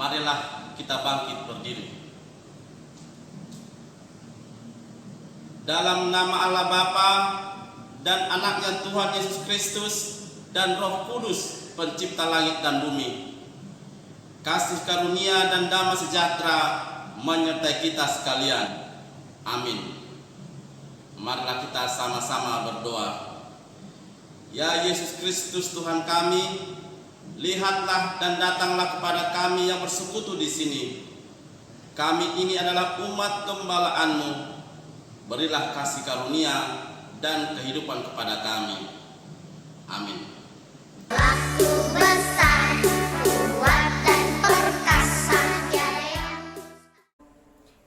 Marilah kita bangkit berdiri. Dalam nama Allah Bapa dan Anaknya Tuhan Yesus Kristus dan Roh Kudus, Pencipta langit dan bumi, kasih karunia dan damai sejahtera menyertai kita sekalian. Amin. Marilah kita sama-sama berdoa. Ya Yesus Kristus Tuhan kami, lihatlah dan datanglah kepada kami yang bersekutu di sini. Kami ini adalah umat gembala-Mu. Berilah kasih karunia dan kehidupan kepada kami. Amin. Aku besar, kuat dan perkasa.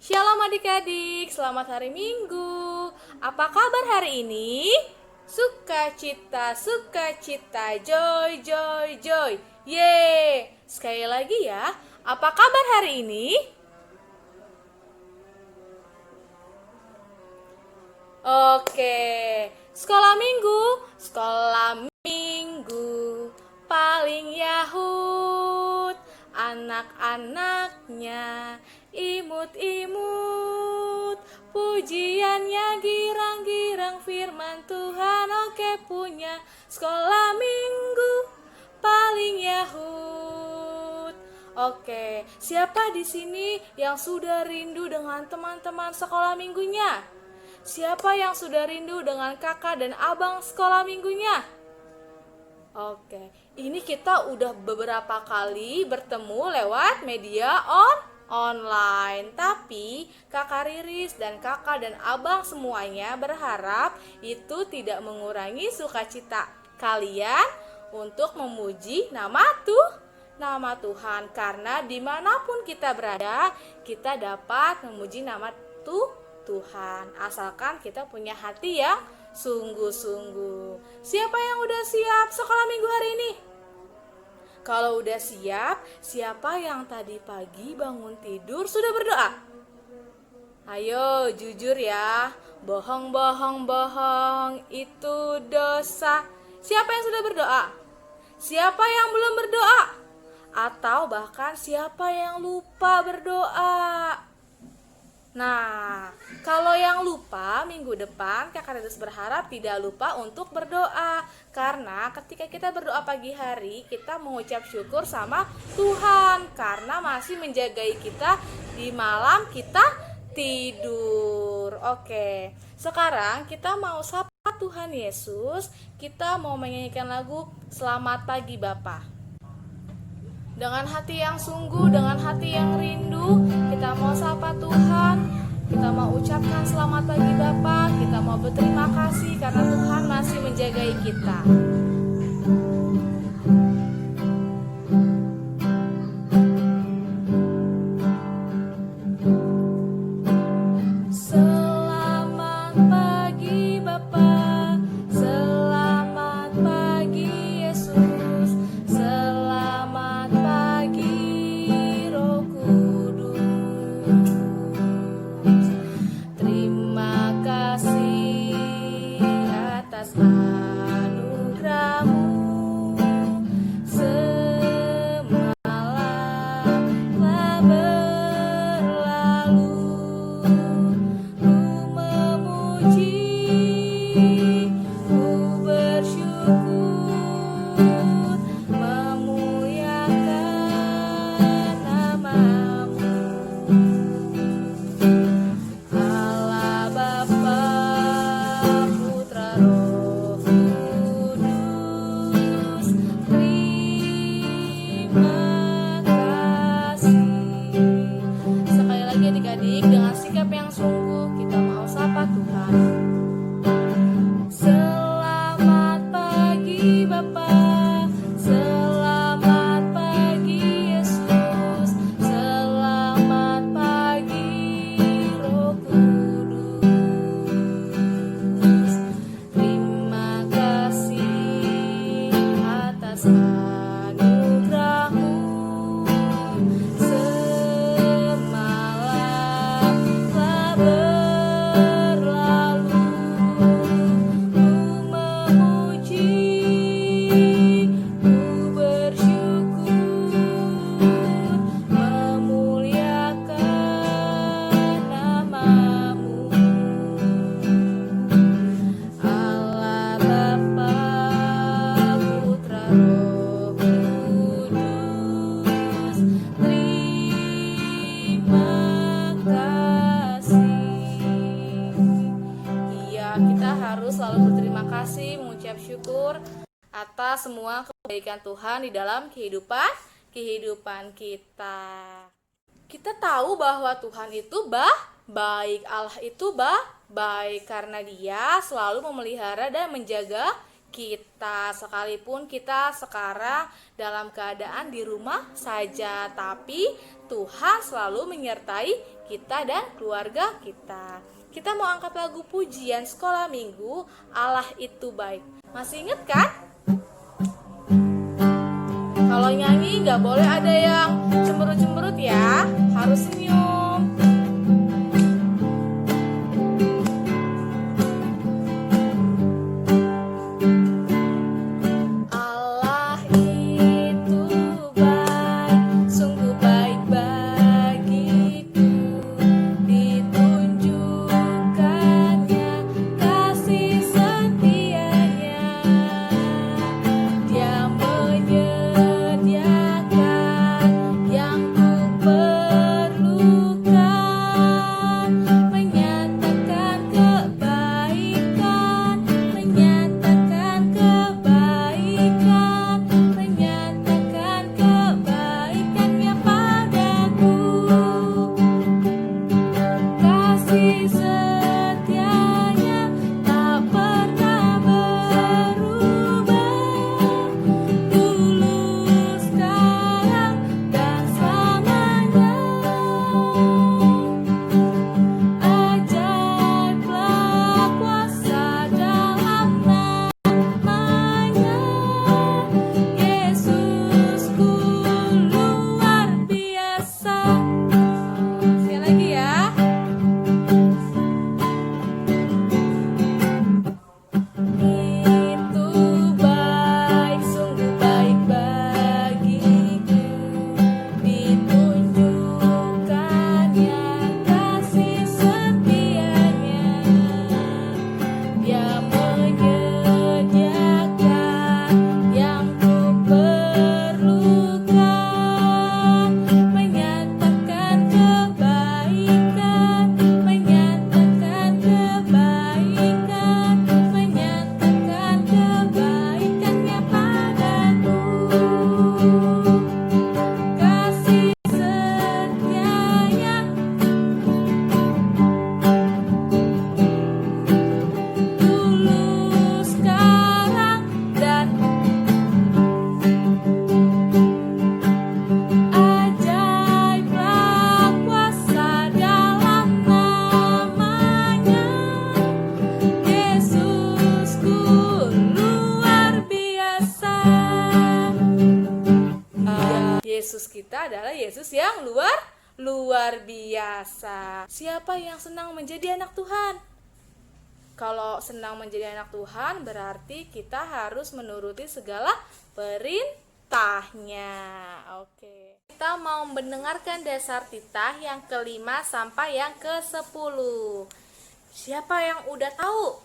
Shalom adik-adik, selamat hari Minggu. Apa kabar hari ini? Sukacita, sukacita, joy, joy, joy. Yeay! Sekali lagi ya, apa kabar hari ini? Oke, sekolah minggu paling Yahud, anak-anaknya imut-imut, pujiannya girang-girang, firman Tuhan oke punya. Sekolah minggu paling Yahud. Oke, siapa di sini yang sudah rindu dengan teman-teman sekolah minggunya? Siapa yang sudah rindu dengan kakak dan abang sekolah minggunya? Oke, ini kita udah beberapa kali bertemu lewat media online. Tapi kakak Riris dan kakak dan abang semuanya berharap itu tidak mengurangi sukacita kalian untuk memuji nama Tuhan. Karena dimanapun kita berada, kita dapat memuji nama Tuhan, asalkan kita punya hati yang sungguh-sungguh. Siapa yang udah siap sekolah minggu hari ini? Kalau udah siap, siapa yang tadi pagi bangun tidur sudah berdoa? Ayo jujur ya, bohong itu dosa. Siapa yang sudah berdoa? Siapa yang belum berdoa? Atau bahkan siapa yang lupa berdoa? Nah, kalau yang lupa, minggu depan kakak Riris berharap tidak lupa untuk berdoa. Karena ketika kita berdoa pagi hari, kita mengucap syukur sama Tuhan karena masih menjagai kita di malam kita tidur. Oke, sekarang kita mau sapa Tuhan Yesus. Kita mau menyanyikan lagu Selamat Pagi Bapa. Dengan hati yang sungguh, dengan hati yang rindu, kita mau sapa Tuhan. Kita mau ucapkan selamat pagi Bapa. Kita mau berterima kasih karena Tuhan masih menjagai kita. Selamat pagi Bapa. Selamat pagi Yesus. Selamat pagi Roh Kudus. Terima kasih atas anugerah semua kebaikan Tuhan di dalam kehidupan kita. Kita tahu bahwa Tuhan itu baik, Allah itu baik karena Dia selalu memelihara dan menjaga kita, sekalipun kita sekarang dalam keadaan di rumah saja, tapi Tuhan selalu menyertai kita dan keluarga kita. Kita mau angkat lagu pujian sekolah minggu, Allah itu baik. Masih inget kan? Kalau nyanyi nggak boleh ada yang cemberut-cemberut ya, harus senyum. Allah itu baik, sungguh baik bagiku, ditunjukkannya kasih setianya. Dia menyediakan yang ku perlukan, menyatakan kebaikan, menyatakan kebaikan, menyatakan kebaikannya padaku. Kasih setianya tak pernah berubah, dulu, sekarang, dan selamanya. Ajaiblah kuasa dalam namanya, Yesusku luar biasa. Sekali lagi ya. Itu baik, sungguh baik bagiku, ditunjukkannya kasih setianya. Dia menyediakan yang ku perlukan, menyatakan kebaikan, menyatakan kebaikan, menyatakan kebaikannya padaku. Kasih setianya dulu, sekarang, dan ajaiblah kuasa dalam namanya, Yesusku luar biasa. Yesus kita adalah Yesus yang luar biasa. Siapa yang senang menjadi anak Tuhan? Kalau senang menjadi anak Tuhan berarti kita harus menuruti segala perintahnya. Oke. Kita mau mendengarkan dasar titah yang ke-5 sampai yang ke-10. Siapa yang udah tahu?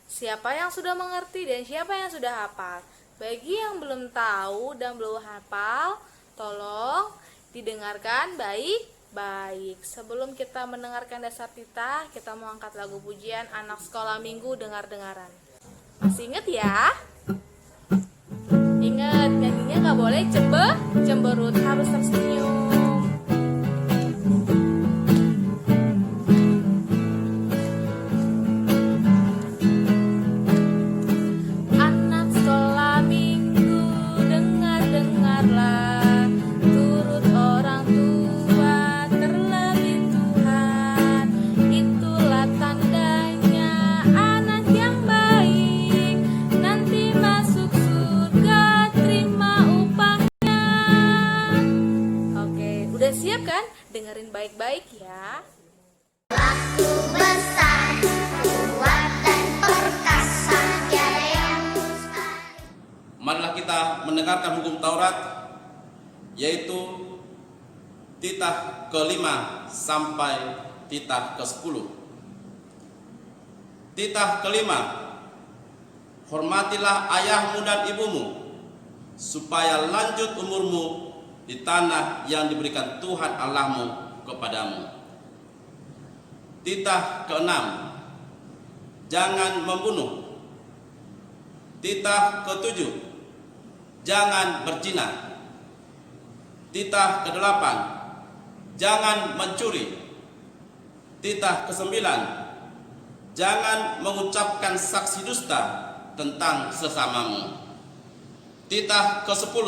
Siapa yang sudah mengerti dan siapa yang sudah hafal? Bagi yang belum tahu dan belum hafal, tolong didengarkan baik-baik. Sebelum kita mendengarkan dasar titah, kita mau angkat lagu pujian anak sekolah minggu dengar-dengaran. Masih inget ya? Ingat, nyanyinya nggak boleh cemberut, harus tersenyum. Anak sekolah minggu dengar-dengarlah, turut orang tua terlebih Tuhan, itulah tandanya anak yang baik, nanti masuk surga terima upahnya. Oke, udah siap kan? Dengerin baik-baik ya. Aku besar, kuat dan perkasa, tiada yang mustahil. Marilah kita mendengarkan hukum Taurat, yaitu titah ke-5 sampai titah ke-10. Titah ke-5, hormatilah ayahmu dan ibumu, supaya lanjut umurmu di tanah yang diberikan Tuhan Allahmu kepadamu. Titah ke-6, jangan membunuh. Titah ke-7, jangan berzina. Titah ke-8, jangan mencuri. Titah ke-9, jangan mengucapkan saksi dusta tentang sesamamu. Titah ke-10,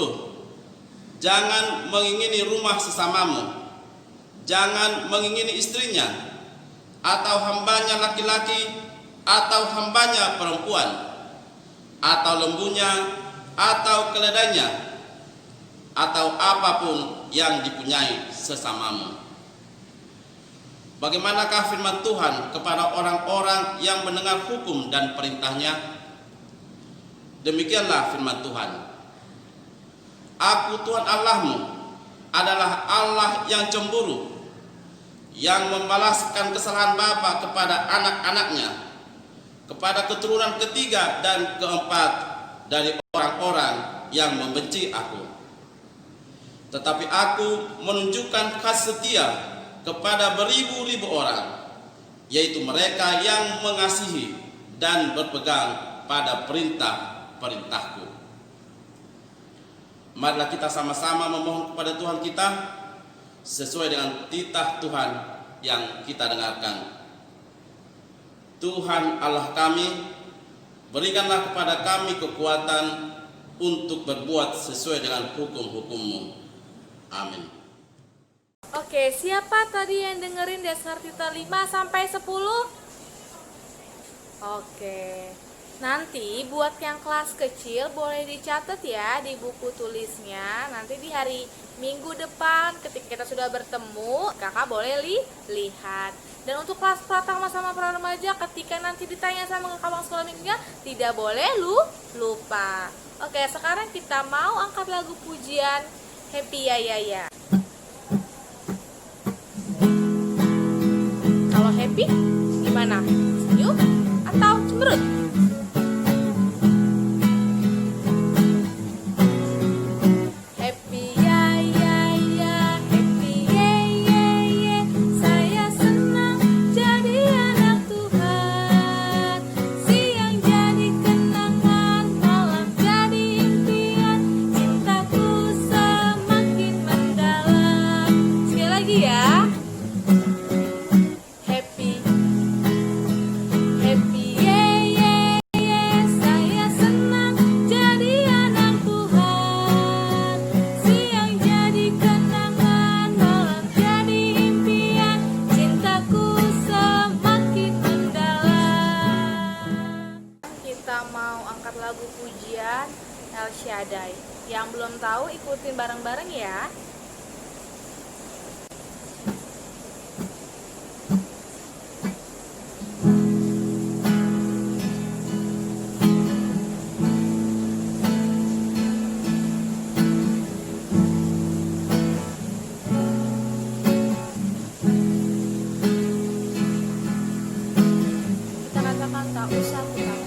jangan mengingini rumah sesamamu. Jangan mengingini istrinya, atau hambanya laki-laki, atau hambanya perempuan, atau lembunya, atau keledainya, atau apapun yang dipunyai sesamamu. Bagaimanakah firman Tuhan kepada orang-orang yang mendengar hukum dan perintahnya? Demikianlah firman Tuhan. Aku Tuhan Allahmu adalah Allah yang cemburu, yang membalaskan kesalahan bapa kepada anak-anaknya, kepada keturunan ketiga dan keempat dari orang-orang yang membenci aku. Tetapi aku menunjukkan kasih setia kepada beribu-ribu orang, yaitu mereka yang mengasihi dan berpegang pada perintah-perintahku. Marilah kita sama-sama memohon kepada Tuhan kita sesuai dengan titah Tuhan yang kita dengarkan. Tuhan Allah kami, berikanlah kepada kami kekuatan untuk berbuat sesuai dengan hukum-hukum-Mu. Amin. Oke, siapa tadi yang dengerin dasar titah 5 sampai 10? Oke. Nanti buat yang kelas kecil boleh dicatat ya di buku tulisnya. Nanti di hari Minggu depan ketika kita sudah bertemu, kakak boleh lihat. Dan untuk kelas pratama sama pra remaja, ketika nanti ditanya sama kakak sekolah minggunya, tidak boleh lupa. Oke, sekarang kita mau angkat lagu pujian Happy Ya Ya Ya. Kalau happy gimana? Senyum atau cemberut? Lagu pujian El Shaddai. Yang belum tahu ikutin bareng-bareng ya. Kita katakan tak usah kita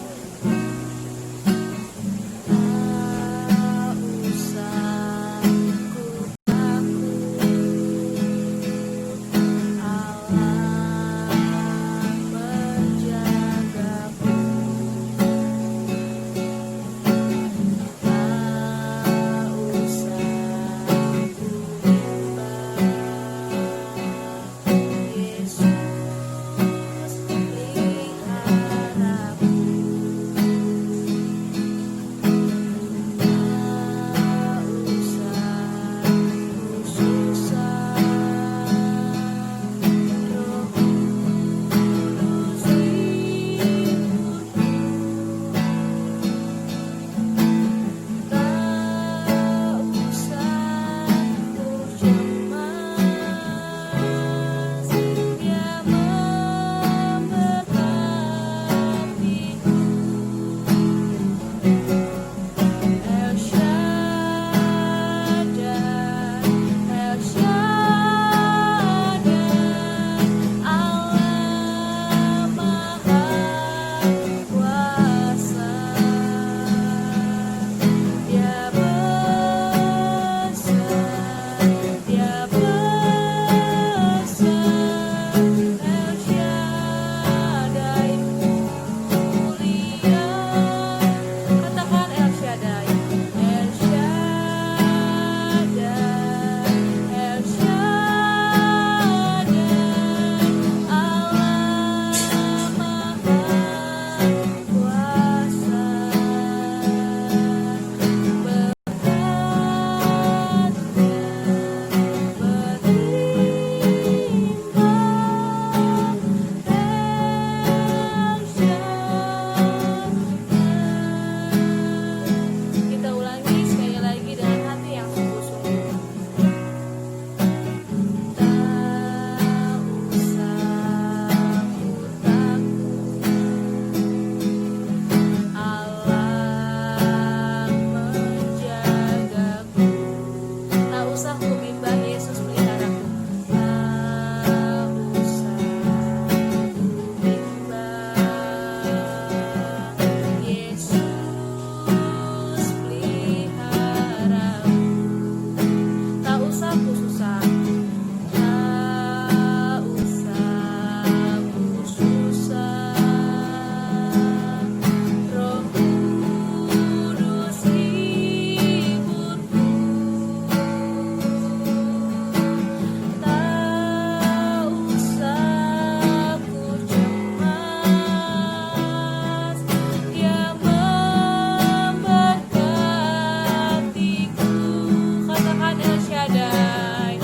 Shaddai,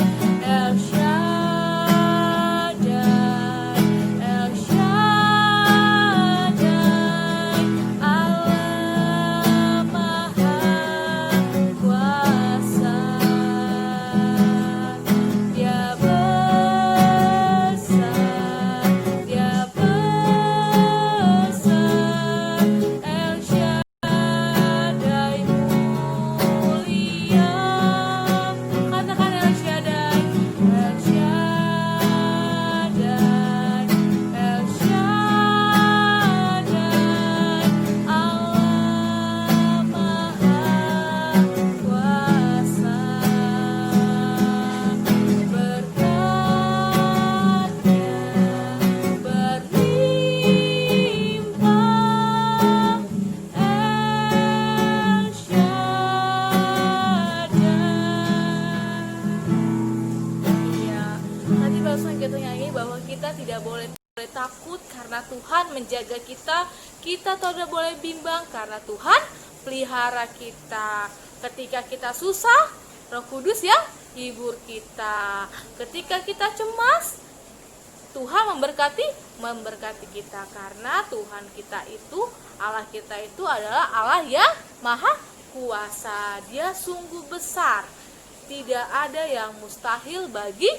El Shaddai, El Shaddai, Allah Maha Kuasa. Dia besar, Dia besar, El Shaddai mulia. Katakan El Shaddai, El Shaddai, El Shaddai, Allah Maha Kuasa. Berkatnya berlimpah, El Shaddai. Iya, tadi barusan kita nyanyi bahwa kita tidak boleh takut karena Tuhan menjaga kita. Kita tidak boleh bimbang karena Tuhan pelihara kita. Ketika kita susah, Roh Kudus yang hibur kita. Ketika kita cemas, Tuhan memberkati kita karena Tuhan kita itu, Allah kita itu adalah Allah yang Maha Kuasa. Dia sungguh besar. Tidak ada yang mustahil bagi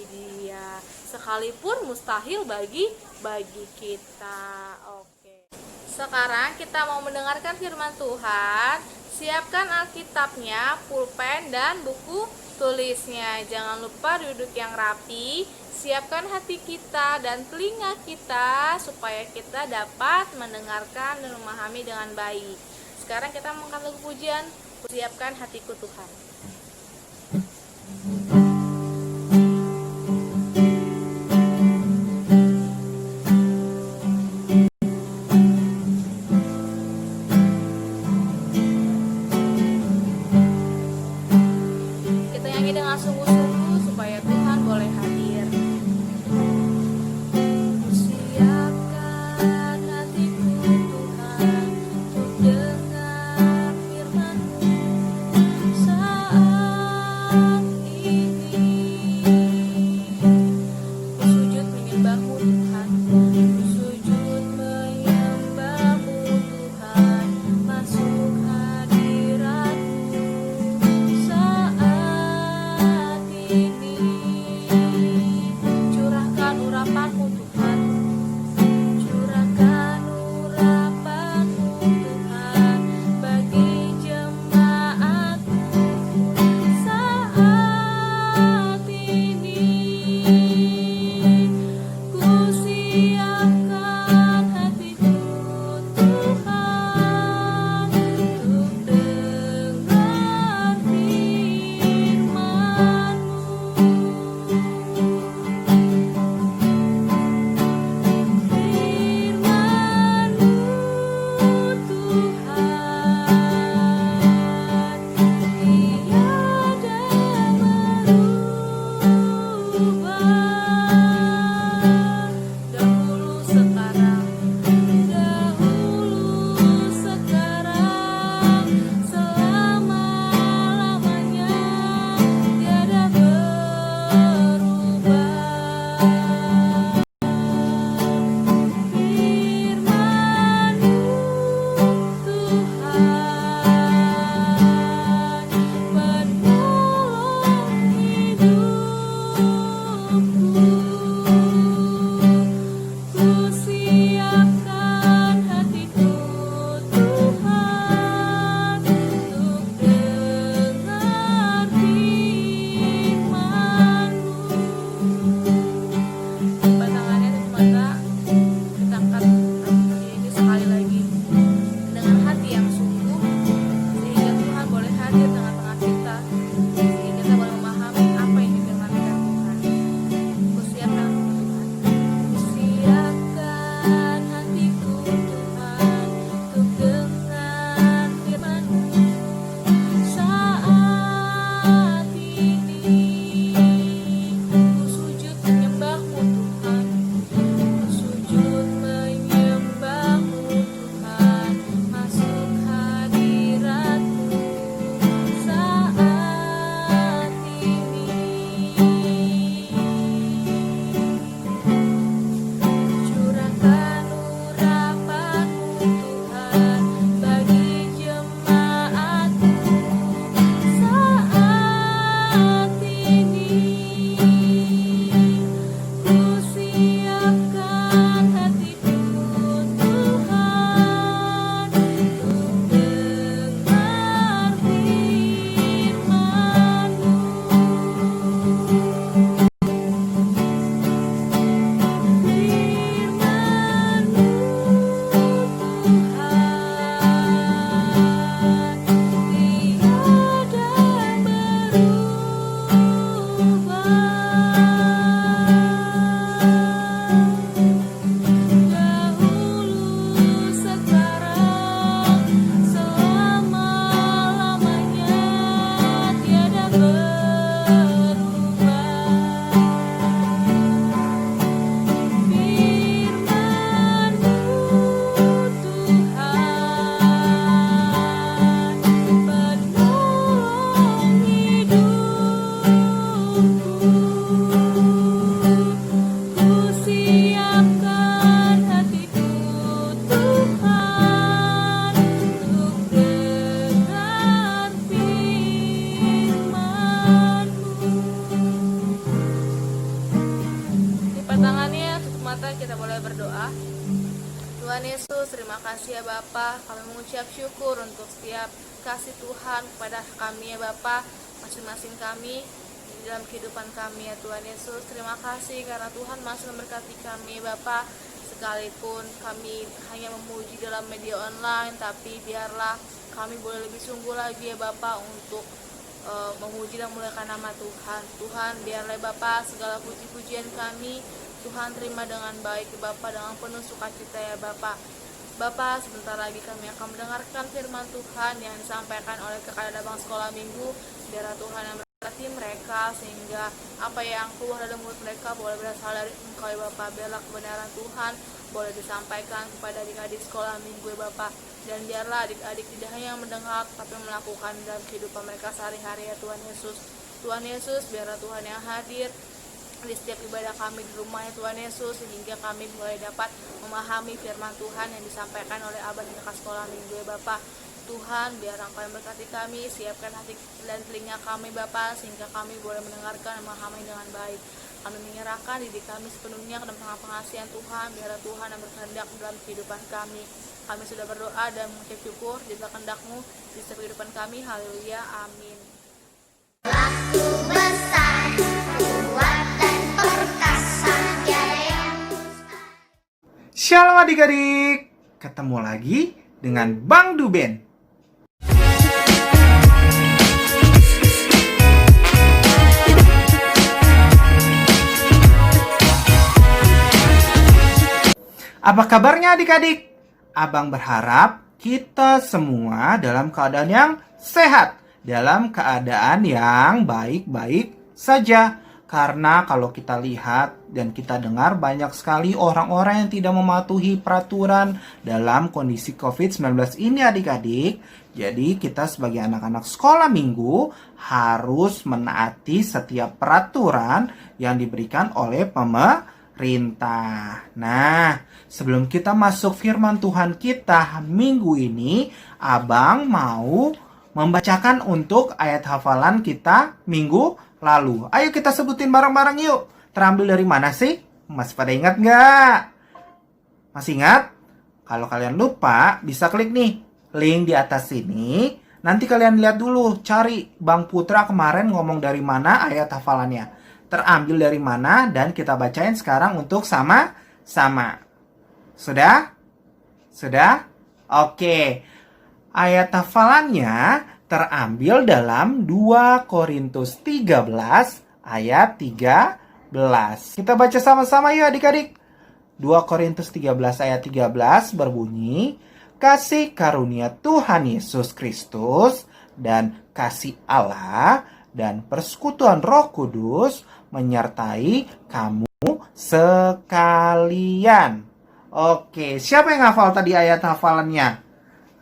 Dia. Sekalipun mustahil bagi kita. Oke. Sekarang kita mau mendengarkan firman Tuhan. Siapkan Alkitabnya, pulpen dan buku tulisnya. Jangan lupa duduk yang rapi. Siapkan hati kita dan telinga kita supaya kita dapat mendengarkan dan memahami dengan baik. Sekarang kita mengangkat lagu pujian, siapkan hatiku Tuhan. Kita nyanyi dengan sungguh-sungguh supaya Tuhan boleh hadir. Siapkan hatiku Tuhan untuk dengar firman-Mu saat ini. Ku sujud menyembah-Mu Tuhan, ku sujud menyembah-Mu Tuhan, masuk hadirat-Mu saat ini. Tuhan Yesus, terima kasih ya Bapa. Kami mengucap syukur untuk setiap kasih Tuhan kepada kami ya Bapa, masing-masing kami di dalam kehidupan kami ya Tuhan Yesus. Terima kasih karena Tuhan masih memberkati kami ya Bapa. Sekalipun kami hanya memuji dalam media online, tapi biarlah kami boleh lebih sungguh lagi ya Bapa untuk memuji dan memuliakan nama Tuhan. Tuhan, biarlah Bapa segala puji-pujian kami Tuhan terima dengan baik ya Bapa, dengan penuh sukacita ya Bapa. Bapa, sebentar lagi kami akan mendengarkan firman Tuhan yang disampaikan oleh Kakak Abang Sekolah Minggu. Biarlah Tuhan yang berkati mereka sehingga apa yang keluar dari mulut mereka boleh berasal dari Engkau ya Bapa. Biarlah kebenaran Tuhan boleh disampaikan kepada adik-adik sekolah Minggu ya Bapa. Dan biarlah adik-adik tidak hanya mendengar tapi melakukan dalam kehidupan mereka sehari-hari ya Tuhan Yesus. Tuhan Yesus, biarlah Tuhan yang hadir di setiap ibadah kami di rumah ya Tuhan Yesus, sehingga kami boleh dapat memahami firman Tuhan yang disampaikan oleh Abang dan Kakak Sekolah Minggu ya Bapa. Tuhan, biar Engkau yang berkati kami, siapkan hati dan telinga kami Bapa, sehingga kami boleh mendengarkan dan memahami dengan baik. Kami menyerahkan diri kami sepenuhnya ke dalam pengasihan Tuhan, biarlah Tuhan yang berkehendak dalam kehidupan kami. Kami sudah berdoa dan mengucap syukur di dalam kehendak-Mu di setiap kehidupan kami. Haleluya, amin. Aku besar, kuat dan perkasa, tiada yang mustahil. Shalom adik-adik, ketemu lagi dengan Bang Duben. Apa kabarnya adik-adik? Abang berharap kita semua dalam keadaan yang sehat, dalam keadaan yang baik-baik saja. Karena kalau kita lihat dan kita dengar banyak sekali orang-orang yang tidak mematuhi peraturan dalam kondisi COVID-19 ini adik-adik. Jadi kita sebagai anak-anak sekolah minggu harus menaati setiap peraturan yang diberikan oleh pemerintah. Nah, sebelum kita masuk firman Tuhan kita minggu ini, Abang mau membacakan untuk ayat hafalan kita minggu lalu. Ayo kita sebutin bareng-bareng yuk. Terambil dari mana sih? Masih pada ingat nggak? Masih ingat? Kalau kalian lupa, bisa klik nih link di atas sini. Nanti kalian lihat dulu, cari Bang Putra kemarin ngomong dari mana ayat hafalannya. Terambil dari mana dan kita bacain sekarang untuk sama-sama. Sudah? Sudah? Oke. Ayat hafalannya terambil dalam 2 Korintus 13 ayat 13. Kita baca sama-sama yuk adik-adik. 2 Korintus 13 ayat 13 berbunyi, kasih karunia Tuhan Yesus Kristus dan kasih Allah dan persekutuan Roh Kudus menyertai kamu sekalian. Oke, siapa yang hafal tadi ayat hafalannya?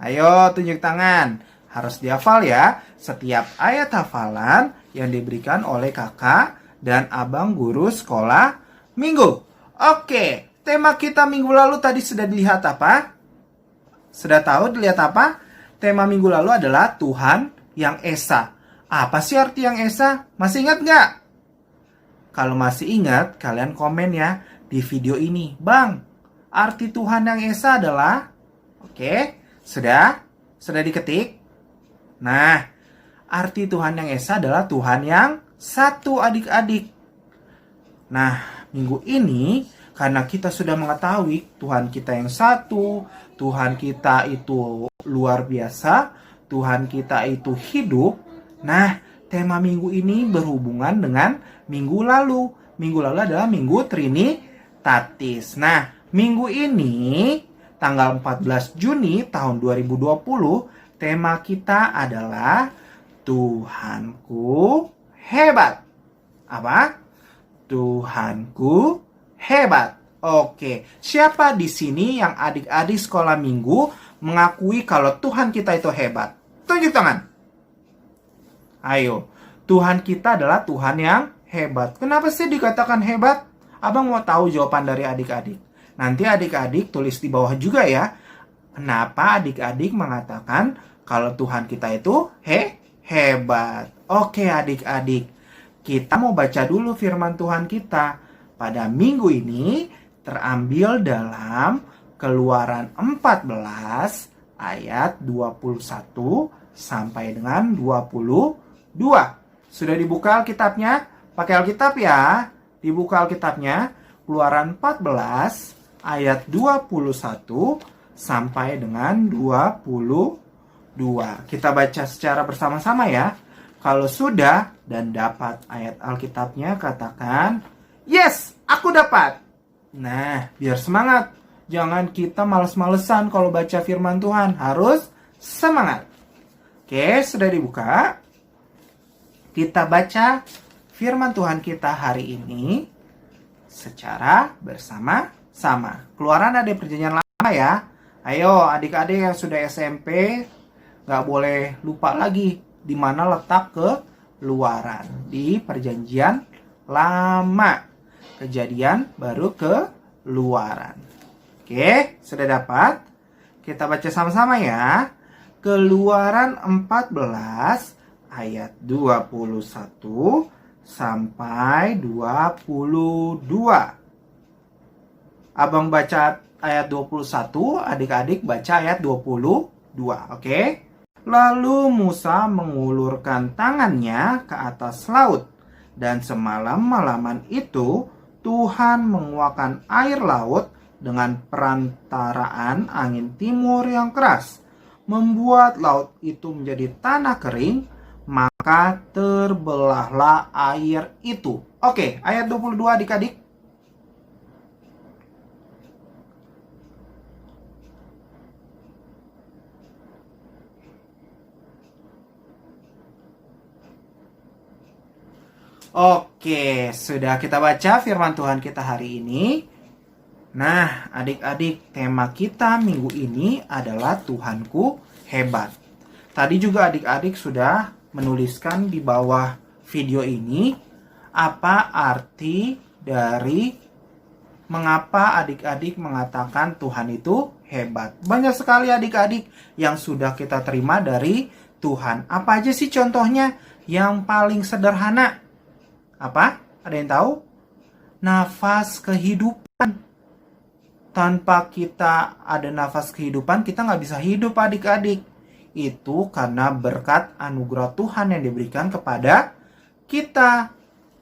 Ayo tunjuk tangan. Harus dihafal ya. Setiap ayat hafalan yang diberikan oleh kakak dan abang guru sekolah minggu. Oke, tema kita minggu lalu tadi sudah dilihat apa? Sudah tahu dilihat apa? Tema minggu lalu adalah Tuhan yang Esa. Apa sih arti yang Esa? Masih ingat nggak? Kalau masih ingat, kalian komen ya di video ini. Bang, arti Tuhan yang Esa adalah... Oke, sudah diketik? Nah, arti Tuhan yang Esa adalah Tuhan yang satu adik-adik. Nah, minggu ini karena kita sudah mengetahui Tuhan kita yang satu, Tuhan kita itu luar biasa, Tuhan kita itu hidup. Nah, tema minggu ini berhubungan dengan minggu lalu. Minggu lalu adalah minggu Trinitatis. Nah, minggu ini tanggal 14 Juni tahun 2020, tema kita adalah Tuhanku hebat. Apa? Tuhanku hebat. Oke, siapa di sini yang adik-adik sekolah minggu mengakui kalau Tuhan kita itu hebat? Tunjuk tangan. Ayo, Tuhan kita adalah Tuhan yang hebat. Kenapa sih dikatakan hebat? Abang mau tahu jawaban dari adik-adik. Nanti adik-adik tulis di bawah juga ya. Kenapa adik-adik mengatakan kalau Tuhan kita itu hebat? Oke adik-adik, kita mau baca dulu firman Tuhan kita. Pada minggu ini terambil dalam Keluaran 14 ayat 21 sampai dengan 22. Sudah dibuka Alkitabnya? Pakai Alkitab ya. Dibuka Alkitabnya. Keluaran 14 ayat 21 sampai dengan 22. Kita baca secara bersama-sama ya. Kalau sudah dan dapat ayat Alkitabnya, katakan, "Yes, aku dapat." Nah, biar semangat. Jangan kita males-malesan kalau baca firman Tuhan. Harus semangat. Oke, sudah dibuka. Kita baca firman Tuhan kita hari ini secara bersama-sama. Keluaran ada perjanjian lama ya. Ayo adik-adik yang sudah SMP, gak boleh lupa lagi di mana letak keluaran. Di perjanjian lama. Kejadian baru keluaran. Oke, sudah dapat? Kita baca sama-sama ya. Keluaran 14 ayat 21 sampai 22. Abang baca ayat 21, adik-adik baca ayat 22, oke? Lalu Musa mengulurkan tangannya ke atas laut, dan semalam-malaman itu Tuhan menguakkan air laut dengan perantaraan angin timur yang keras, membuat laut itu menjadi tanah kering, maka terbelahlah air itu. Oke, ayat 22 adik-adik. Oke, sudah kita baca firman Tuhan kita hari ini. Nah, adik-adik, tema kita minggu ini adalah Tuhanku hebat. Tadi juga adik-adik sudah menuliskan di bawah video ini apa arti dari mengapa adik-adik mengatakan Tuhan itu hebat. Banyak sekali adik-adik yang sudah kita terima dari Tuhan. Apa aja sih contohnya? Yang paling sederhana. Apa? Ada yang tahu? Nafas kehidupan. Tanpa kita ada nafas kehidupan, kita nggak bisa hidup adik-adik. Itu karena berkat anugerah Tuhan yang diberikan kepada kita.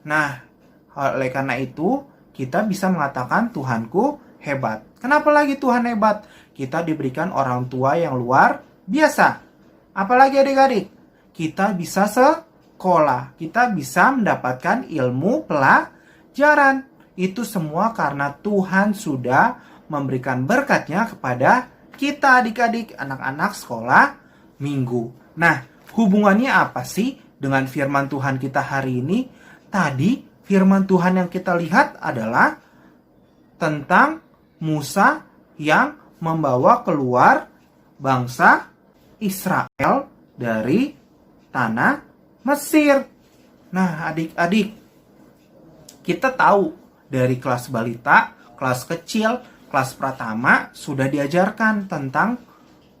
Nah, oleh karena itu, kita bisa mengatakan Tuhanku hebat. Kenapa lagi Tuhan hebat? Kita diberikan orang tua yang luar biasa. Apalagi adik-adik? Kita bisa sekolah. Kita bisa mendapatkan ilmu pelajaran. Itu semua karena Tuhan sudah memberikan berkatnya kepada kita adik-adik, anak-anak sekolah minggu. Nah, hubungannya apa sih dengan firman Tuhan kita hari ini? Tadi firman Tuhan yang kita lihat adalah tentang Musa yang membawa keluar bangsa Israel dari tanah Mesir. Nah, adik-adik, kita tahu dari kelas balita, kelas kecil, kelas pratama sudah diajarkan tentang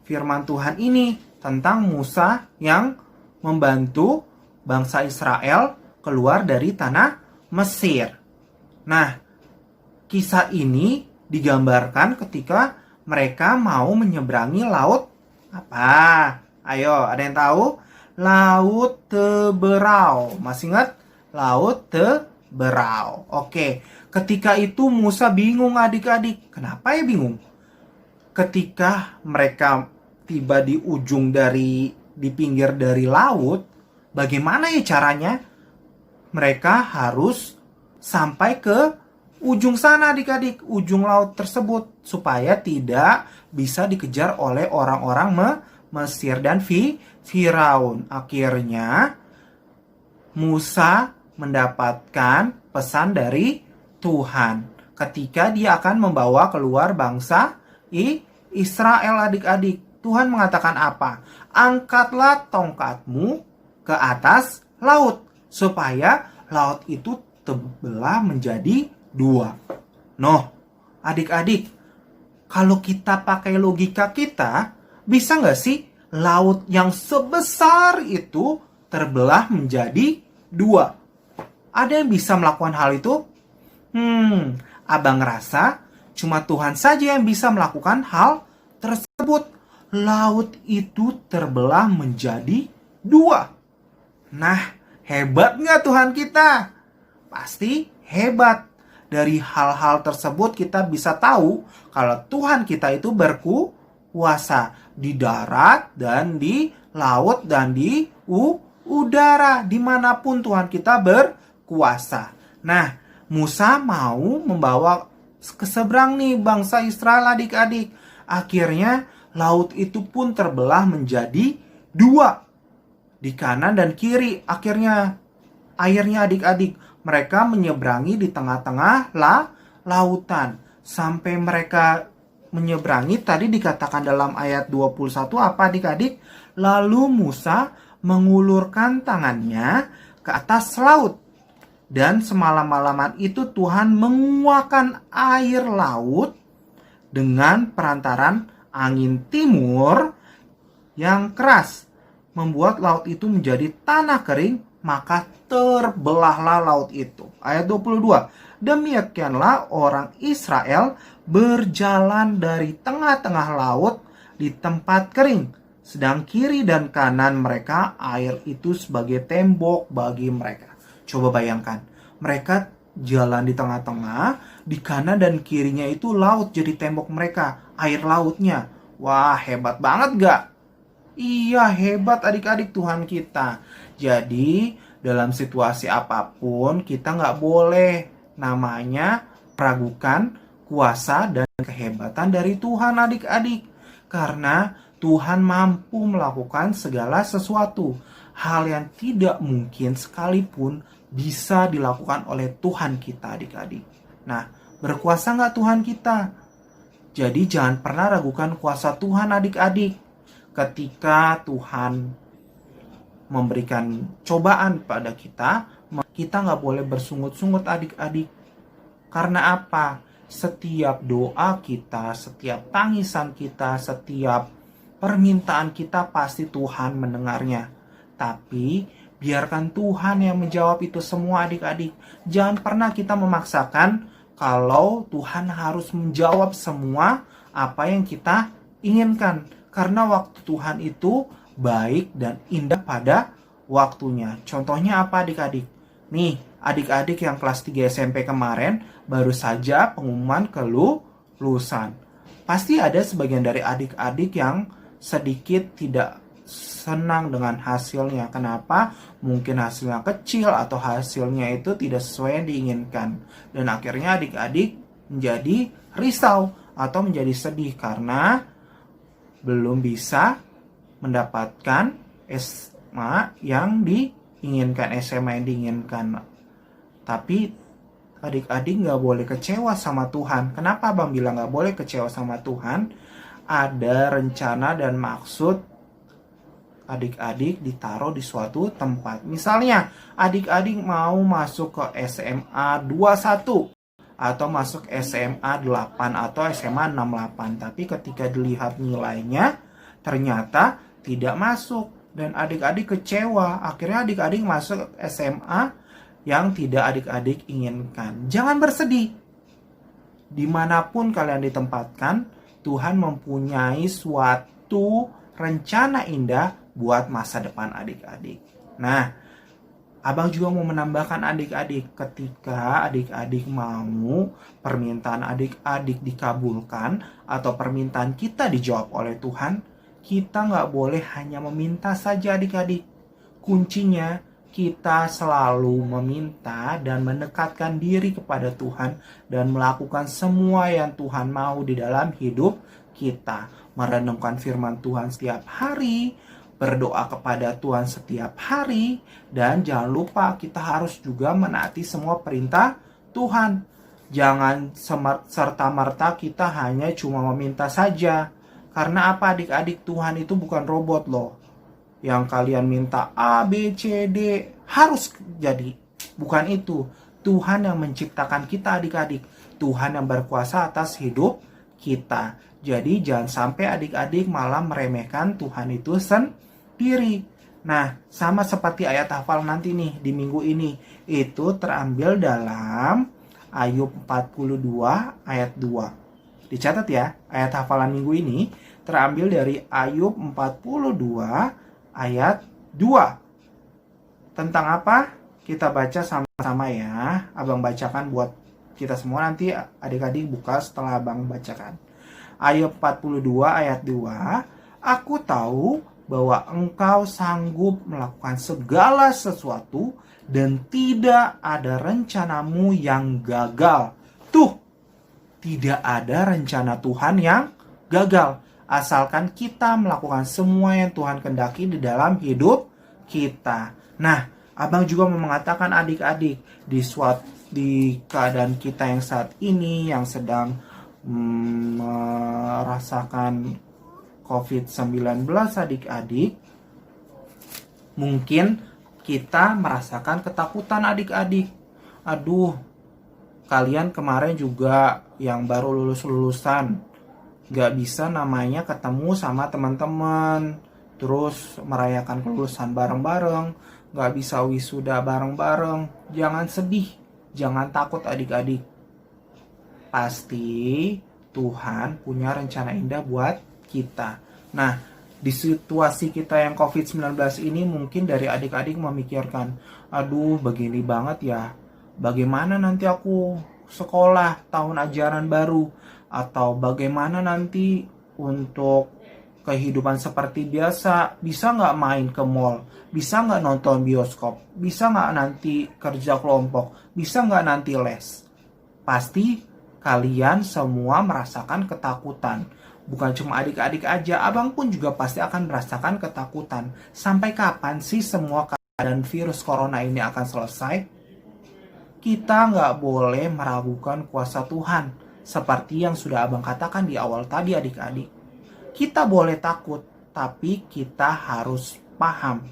firman Tuhan ini, tentang Musa yang membantu bangsa Israel keluar dari tanah Mesir. Nah, kisah ini digambarkan ketika mereka mau menyeberangi laut apa? Ayo, ada yang tahu? Laut Teberau. Masih ingat? Laut Teberau. Oke. Ketika itu Musa bingung adik-adik. Kenapa ya bingung? Ketika mereka tiba di pinggir dari laut, bagaimana ya caranya? Mereka harus sampai ke ujung sana adik-adik, ujung laut tersebut, supaya tidak bisa dikejar oleh orang-orang Mesir dan Firaun. Akhirnya Musa mendapatkan pesan dari Tuhan ketika dia akan membawa keluar bangsa Israel adik-adik. Tuhan mengatakan apa? Angkatlah tongkatmu ke atas laut supaya laut itu terbelah menjadi dua. Noh, adik-adik, kalau kita pakai logika kita, bisa nggak sih laut yang sebesar itu terbelah menjadi dua? Ada yang bisa melakukan hal itu? Abang rasa Cuma Tuhan saja yang bisa melakukan hal tersebut. Laut itu terbelah menjadi 2. Nah, hebat nggak Tuhan kita? Pasti hebat. Dari hal-hal tersebut kita bisa tahu kalau Tuhan kita itu berkuasa di darat dan di laut dan di udara. Dimanapun Tuhan kita berkuasa. Nah, Musa mau membawa ke seberang nih bangsa Israel adik-adik. Akhirnya laut itu pun terbelah menjadi 2. Di kanan dan kiri. Akhirnya adik-adik, mereka menyeberangi di tengah-tengah lautan. Sampai mereka menyeberangi, tadi dikatakan dalam ayat 21 apa adik-adik? Lalu Musa mengulurkan tangannya ke atas laut. Dan semalam-malaman itu Tuhan menguakkan air laut dengan perantaran angin timur yang keras. Membuat laut itu menjadi tanah kering, maka terbelahlah laut itu. Ayat 22. Demikianlah orang Israel berjalan dari tengah-tengah laut di tempat kering. Sedang kiri dan kanan mereka air itu sebagai tembok bagi mereka. Coba bayangkan, mereka jalan di tengah-tengah, di kanan dan kirinya itu laut jadi tembok mereka, air lautnya. Wah, hebat banget gak? Iya, hebat adik-adik Tuhan kita. Jadi, dalam situasi apapun, kita nggak boleh namanya meragukan kuasa dan kehebatan dari Tuhan adik-adik. Karena Tuhan mampu melakukan segala sesuatu. Hal yang tidak mungkin sekalipun bisa dilakukan oleh Tuhan kita adik-adik. Nah, berkuasa nggak Tuhan kita? Jadi jangan pernah ragukan kuasa Tuhan adik-adik. Ketika Tuhan memberikan cobaan pada kita nggak boleh bersungut-sungut adik-adik. Karena apa? Setiap doa kita, setiap tangisan kita, setiap permintaan kita pasti Tuhan mendengarnya. Tapi biarkan Tuhan yang menjawab itu semua adik-adik. Jangan pernah kita memaksakan kalau Tuhan harus menjawab semua apa yang kita inginkan. Karena waktu Tuhan itu baik dan indah pada waktunya. Contohnya apa adik-adik? Nih, adik-adik yang kelas 3 SMP kemarin baru saja pengumuman kelulusan. Pasti ada sebagian dari adik-adik yang sedikit tidak senang dengan hasilnya. Kenapa? Mungkin hasilnya kecil atau hasilnya itu tidak sesuai yang diinginkan. Dan akhirnya adik-adik menjadi risau atau menjadi sedih karena belum bisa mendapatkan SMA yang diinginkan, SMA yang diinginkan. Tapi adik-adik nggak boleh kecewa sama Tuhan. Kenapa Abang bilang nggak boleh kecewa sama Tuhan? Ada rencana dan maksud adik-adik ditaruh di suatu tempat. Misalnya adik-adik mau masuk ke SMA 21 atau masuk SMA 8 atau SMA 68. Tapi ketika dilihat nilainya ternyata tidak masuk dan adik-adik kecewa. Akhirnya adik-adik masuk SMA yang tidak adik-adik inginkan. Jangan bersedih. Dimanapun kalian ditempatkan, Tuhan mempunyai suatu rencana indah buat masa depan adik-adik. Nah, Abang juga mau menambahkan adik-adik, ketika adik-adik mau permintaan adik-adik dikabulkan atau permintaan kita dijawab oleh Tuhan, kita nggak boleh hanya meminta saja adik-adik. Kuncinya kita selalu meminta dan mendekatkan diri kepada Tuhan dan melakukan semua yang Tuhan mau di dalam hidup kita. Merenungkan firman Tuhan setiap hari, berdoa kepada Tuhan setiap hari, dan jangan lupa kita harus juga menaati semua perintah Tuhan. Jangan serta-merta kita hanya cuma meminta saja. Karena apa adik-adik? Tuhan itu bukan robot loh. Yang kalian minta A, B, C, D harus jadi. Bukan itu. Tuhan yang menciptakan kita adik-adik. Tuhan yang berkuasa atas hidup kita. Jadi jangan sampai adik-adik malah meremehkan Tuhan itu sendiri. Nah, sama seperti ayat hafal nanti nih di minggu ini. Itu terambil dalam Ayub 42 ayat 2. Dicatat ya, ayat hafalan minggu ini terambil dari Ayub 42 ayat 2. Tentang apa? Kita baca sama-sama ya. Abang bacakan buat kita semua, nanti adik-adik buka setelah abang bacakan. Ayub 42 ayat 2. Aku tahu bahwa engkau sanggup melakukan segala sesuatu dan tidak ada rencanamu yang gagal. Tuh, tidak ada rencana Tuhan yang gagal. Asalkan kita melakukan semua yang Tuhan kehendaki di dalam hidup kita. Nah, abang juga mau mengatakan adik-adik di keadaan kita yang saat ini yang sedang merasakan COVID-19 adik-adik, mungkin kita merasakan ketakutan adik-adik. Aduh, kalian kemarin juga yang baru lulusan gak bisa namanya ketemu sama teman-teman, terus merayakan kelulusan bareng-bareng, gak bisa wisuda bareng-bareng. Jangan sedih, jangan takut adik-adik. Pasti Tuhan punya rencana indah buat kita. Nah, di situasi kita yang COVID-19 ini mungkin dari adik-adik memikirkan, aduh begini banget ya, bagaimana nanti aku sekolah tahun ajaran baru, atau bagaimana nanti untuk kehidupan seperti biasa, bisa nggak main ke mall, bisa nggak nonton bioskop, bisa nggak nanti kerja kelompok, bisa nggak nanti les. Pasti kalian semua merasakan ketakutan. Bukan cuma adik-adik aja, abang pun juga pasti akan merasakan ketakutan. Sampai kapan sih semua keadaan virus corona ini akan selesai? Kita nggak boleh meragukan kuasa Tuhan. Seperti yang sudah abang katakan di awal tadi adik-adik. Kita boleh takut, tapi kita harus paham.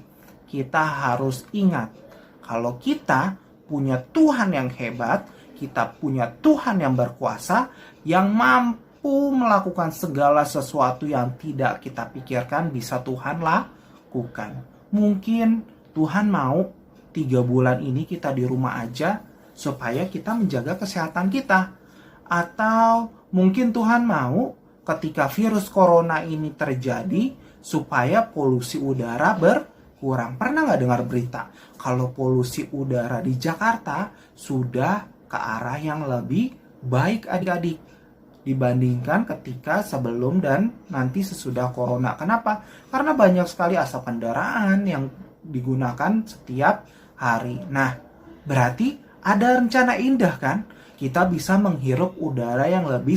Kita harus ingat, kalau kita punya Tuhan yang hebat, kita punya Tuhan yang berkuasa, yang mampu melakukan segala sesuatu yang tidak kita pikirkan bisa Tuhan lakukan. Mungkin Tuhan mau 3 bulan ini kita di rumah aja supaya kita menjaga kesehatan kita. Atau mungkin Tuhan mau ketika virus corona ini terjadi supaya polusi udara berkurang. Pernah nggak dengar berita kalau polusi udara di Jakarta sudah ke arah yang lebih baik adik-adik dibandingkan ketika sebelum dan nanti sesudah corona. Kenapa? Karena banyak sekali asap kendaraan yang digunakan setiap hari. Nah, berarti ada rencana indah kan? Kita bisa menghirup udara yang lebih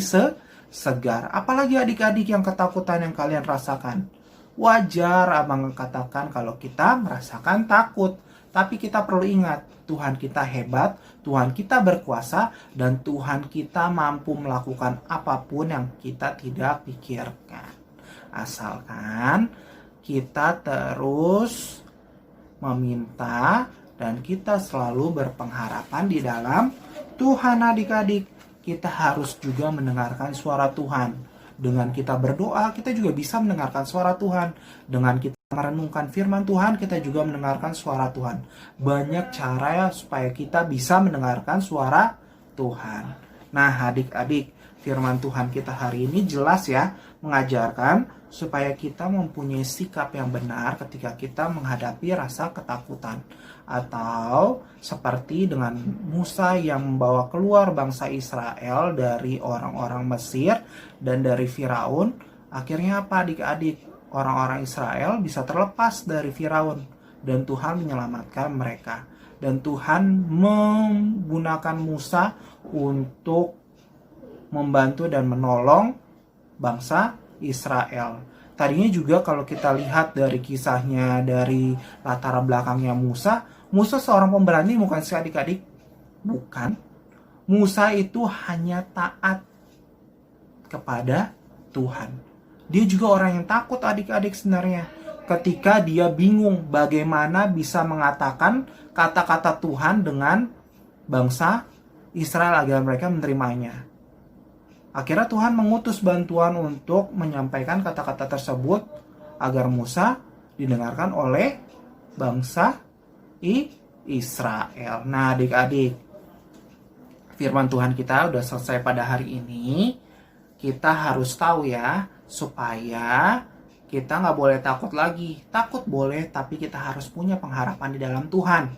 segar. Apalagi adik-adik yang ketakutan yang kalian rasakan. Wajar abang katakan kalau kita merasakan takut. Tapi kita perlu ingat, Tuhan kita hebat, Tuhan kita berkuasa, dan Tuhan kita mampu melakukan apapun yang kita tidak pikirkan. Asalkan kita terus meminta dan kita selalu berpengharapan di dalam Tuhan adik-adik. Kita harus juga mendengarkan suara Tuhan. Dengan kita berdoa, kita juga bisa mendengarkan suara Tuhan. Dengan kita merenungkan firman Tuhan, kita juga mendengarkan suara Tuhan. Banyak cara ya supaya kita bisa mendengarkan suara Tuhan. Nah adik-adik, firman Tuhan kita hari ini jelas ya, mengajarkan supaya kita mempunyai sikap yang benar ketika kita menghadapi rasa ketakutan. Atau seperti dengan Musa yang membawa keluar bangsa Israel dari orang-orang Mesir dan dari Firaun. Akhirnya apa adik-adik? Orang-orang Israel bisa terlepas dari Firaun dan Tuhan menyelamatkan mereka. Dan Tuhan menggunakan Musa untuk membantu dan menolong bangsa Israel. Tadinya juga kalau kita lihat dari kisahnya, dari latar belakangnya Musa seorang pemberani bukan sih adik-adik? Bukan. Musa itu hanya taat kepada Tuhan. Dia juga orang yang takut adik-adik sebenarnya. Ketika dia bingung bagaimana bisa mengatakan kata-kata Tuhan dengan bangsa Israel agar mereka menerimanya. Akhirnya Tuhan mengutus bantuan untuk menyampaikan kata-kata tersebut agar Musa didengarkan oleh bangsa Israel. Nah adik-adik, firman Tuhan kita udah selesai pada hari ini. kita harus tahu ya, supaya kita nggak boleh takut lagi. Takut boleh, tapi kita harus punya pengharapan di dalam Tuhan.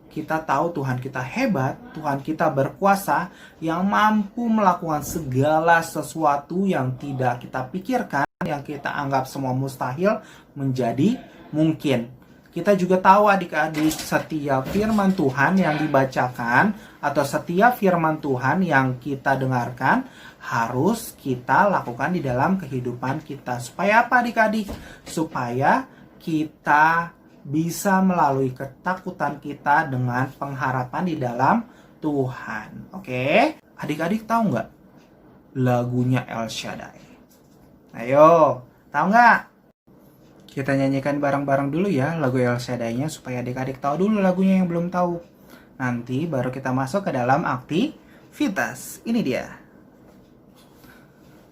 Kita tahu Tuhan kita hebat, Tuhan kita berkuasa, yang mampu melakukan segala sesuatu yang tidak kita pikirkan, yang kita anggap semua mustahil, menjadi mungkin. Kita juga tahu adik-adik, setiap firman Tuhan yang dibacakan atau setiap firman Tuhan yang kita dengarkan harus kita lakukan di dalam kehidupan kita. Supaya apa adik-adik? Supaya kita bisa melalui ketakutan kita dengan pengharapan di dalam Tuhan. Oke? Adik-adik tahu nggak lagunya El Shaddai? Ayo, tahu nggak? Kita nyanyikan bareng-bareng dulu ya lagu El Shaddai-nya supaya adik-adik tahu dulu lagunya yang belum tahu. Nanti baru kita masuk ke dalam aktivitas. Ini dia.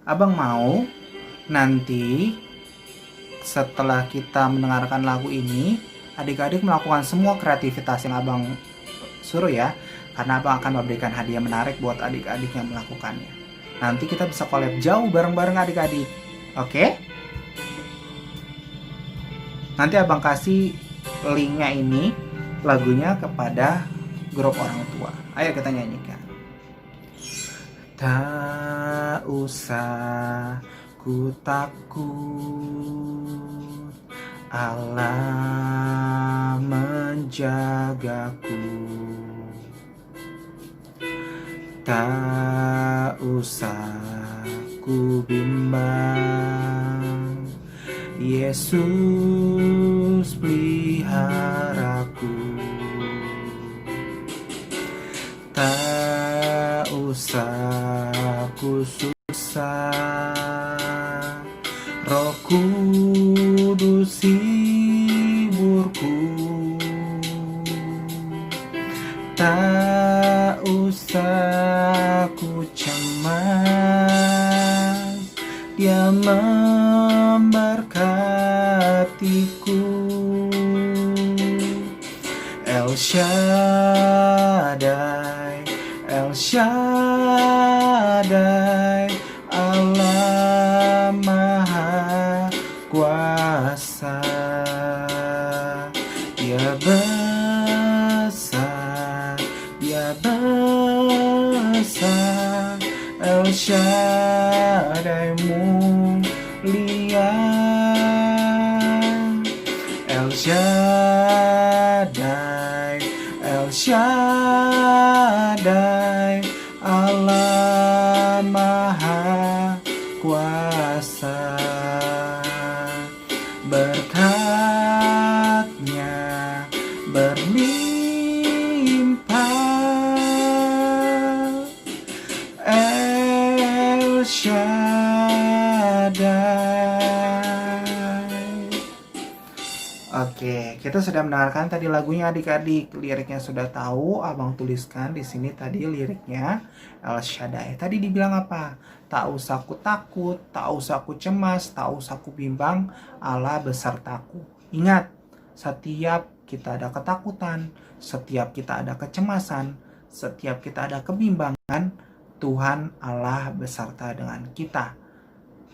Abang mau nanti setelah kita mendengarkan lagu ini, adik-adik melakukan semua kreativitas yang abang suruh ya. Karena abang akan memberikan hadiah menarik buat adik-adik yang melakukannya. Nanti kita bisa collab jauh bareng-bareng adik-adik. Oke? Nanti abang kasih linknya ini, lagunya kepada grup orang tua. Ayo kita nyanyikan. Tak usah ku takut, Allah menjagaku. Tak usah ku bimbang, Yesus peliharaku. Tak usah ku susah, Roh Kudus hiburku. Tak usah ku cemas, Dia memberkatiku. El Shaddai, El Shaddai, Allah Maha Kuasa. Dia besar, Dia besar, El Shaddai mulia. El Shaddai, El Shaddai, Allah Maha Kuasa. Berkat-Nya berlimpah, El Shaddai. Oke, kita sudah mendengarkan tadi lagunya adik-adik. Liriknya sudah tahu, abang tuliskan di sini tadi liriknya El Shaddai. Tadi dibilang apa? Tak usah ku takut, tak usah ku cemas, tak usah ku bimbang, Allah besertaku. Ingat, setiap kita ada ketakutan, setiap kita ada kecemasan, setiap kita ada kebimbangan, Tuhan Allah beserta dengan kita.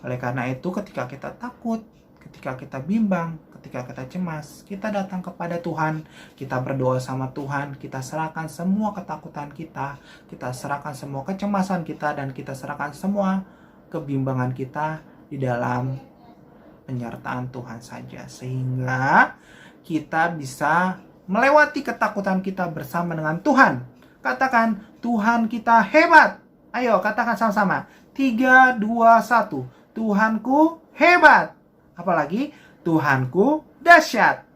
Oleh karena itu, ketika kita takut, ketika kita bimbang, ketika kita cemas, kita datang kepada Tuhan, kita berdoa sama Tuhan, kita serahkan semua ketakutan kita serahkan semua kecemasan kita, dan kita serahkan semua kebimbangan kita di dalam penyertaan Tuhan saja. Sehingga kita bisa melewati ketakutan kita bersama dengan Tuhan. Katakan, Tuhan kita hebat. Ayo, katakan sama-sama. 3, 2, 1. Tuhanku hebat. Apalagi? Tuhanku dahsyat.